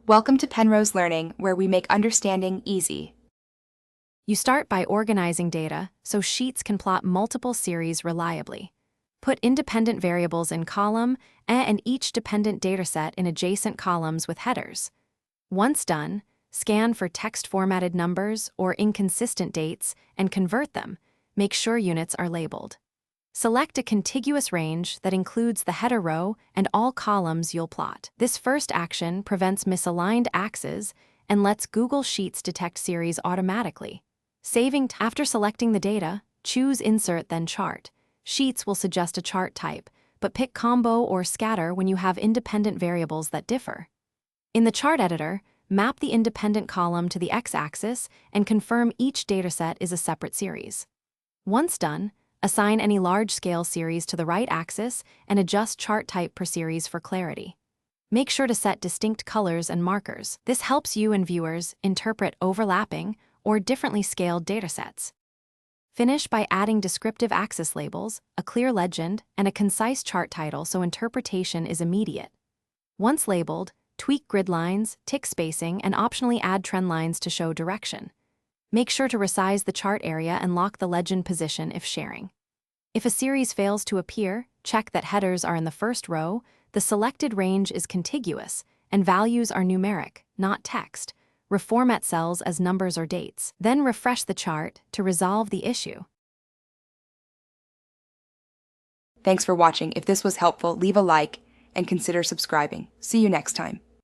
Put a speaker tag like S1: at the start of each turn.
S1: Welcome to Penrose Learning, where we make understanding easy.
S2: You start by organizing data so sheets can plot multiple series reliably. Put independent variables in column A and each dependent dataset in adjacent columns with headers. Once done, scan for text-formatted numbers or inconsistent dates and convert them. Make sure units are labeled. Select a contiguous range that includes the header row and all columns you'll plot. This first action prevents misaligned axes and lets Google Sheets detect series automatically. After selecting the data, choose Insert then Chart. Sheets will suggest a chart type, but pick Combo or Scatter when you have independent variables that differ. In the chart editor, map the independent column to the x-axis and confirm each dataset is a separate series. Once done, assign any large-scale series to the right axis and adjust chart type per series for clarity. Make sure to set distinct colors and markers. This helps you and viewers interpret overlapping or differently scaled datasets. Finish by adding descriptive axis labels, a clear legend, and a concise chart title so interpretation is immediate. Once labeled, tweak grid lines, tick spacing, and optionally add trend lines to show direction. Make sure to resize the chart area and lock the legend position if sharing. If a series fails to appear, check that headers are in the first row, the selected range is contiguous, and values are numeric, not text. Reformat cells as numbers or dates. Then refresh the chart to resolve the issue.
S1: Thanks for watching. If this was helpful, leave a like and consider subscribing. See you next time.